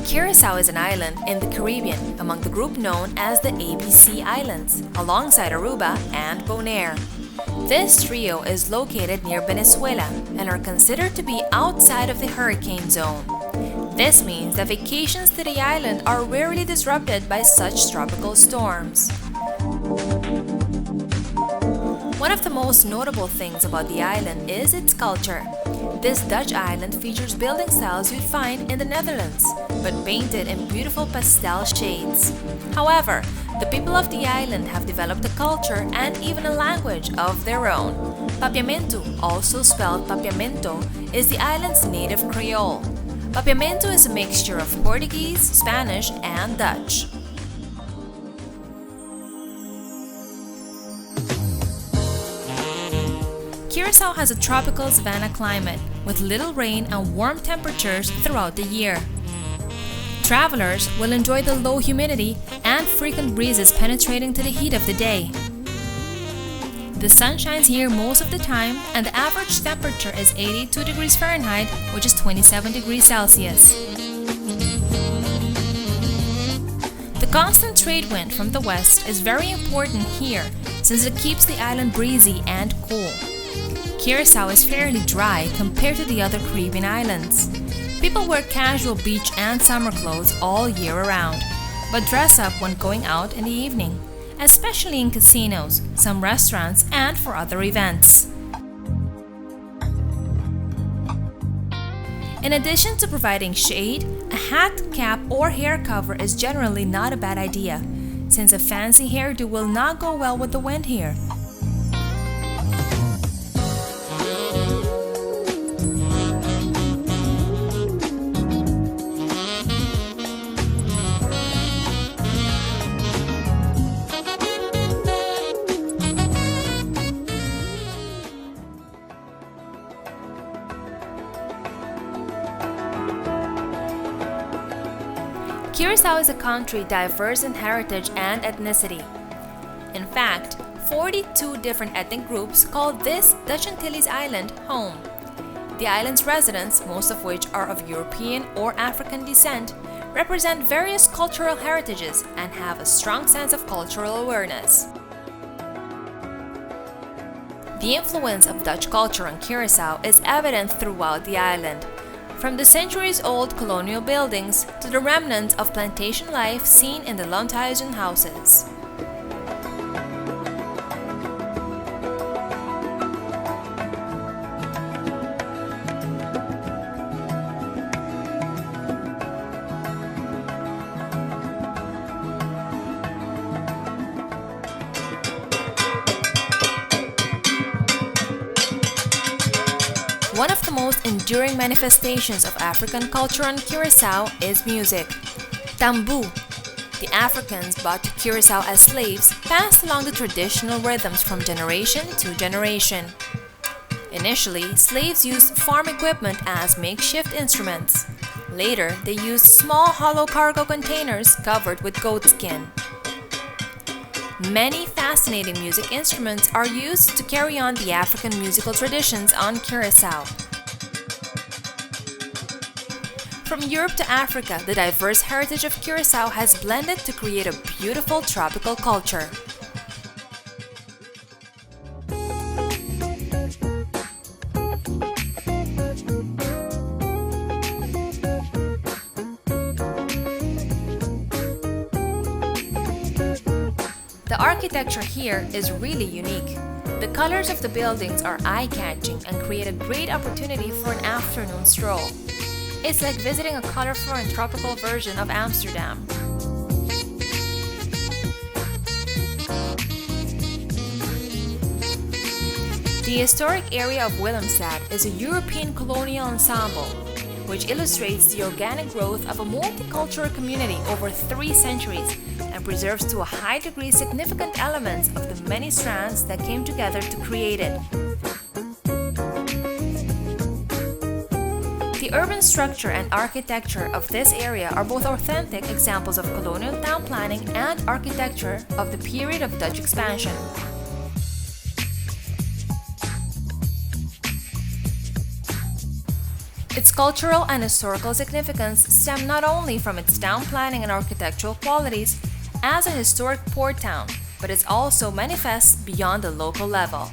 Curaçao is an island in the Caribbean among the group known as the ABC Islands, alongside Aruba and Bonaire. This trio is located near Venezuela and are considered to be outside of the hurricane zone. This means that vacations to the island are rarely disrupted by such tropical storms. One of the most notable things about the island is its culture. This Dutch island features building styles you'd find in the Netherlands, but painted in beautiful pastel shades. However, the people of the island have developed a culture and even a language of their own. Papiamento, also spelled Papiamento, is the island's native Creole. Papiamento is a mixture of Portuguese, Spanish, and Dutch. Curaçao has a tropical savanna climate with little rain and warm temperatures throughout the year. Travelers will enjoy the low humidity and frequent breezes penetrating to the heat of the day. The sun shines here most of the time, and the average temperature is 82 degrees Fahrenheit, which is 27 degrees Celsius. The constant trade wind from the west is very important here since it keeps the island breezy and cool. Curaçao is fairly dry compared to the other Caribbean islands. People wear casual beach and summer clothes all year around, but dress up when going out in the evening, especially in casinos, some restaurants, and for other events. In addition to providing shade, a hat, cap, or hair cover is generally not a bad idea, since a fancy hairdo will not go well with the wind here. Curaçao is a country diverse in heritage and ethnicity. In fact, 42 different ethnic groups call this Dutch Antilles island home. The island's residents, most of which are of European or African descent, represent various cultural heritages and have a strong sense of cultural awareness. The influence of Dutch culture on Curaçao is evident throughout the island, from the centuries-old colonial buildings to the remnants of plantation life seen in the Untitled houses. One of the most enduring manifestations of African culture on Curaçao is music. Tambu. The Africans brought to Curaçao as slaves passed along the traditional rhythms from generation to generation. Initially, slaves used farm equipment as makeshift instruments. Later, they used small hollow cargo containers covered with goat skin. Many fascinating music instruments are used to carry on the African musical traditions on Curaçao. From Europe to Africa, the diverse heritage of Curaçao has blended to create a beautiful tropical culture. The architecture here is really unique. The colors of the buildings are eye-catching and create a great opportunity for an afternoon stroll. It's like visiting a colorful and tropical version of Amsterdam. The historic area of Willemstad is a European colonial ensemble, which illustrates the organic growth of a multicultural community over 3 centuries and preserves to a high degree significant elements of the many strands that came together to create it. The urban structure and architecture of this area are both authentic examples of colonial town planning and architecture of the period of Dutch expansion. Its cultural and historical significance stem not only from its town planning and architectural qualities as a historic port town, but it also manifests beyond the local level.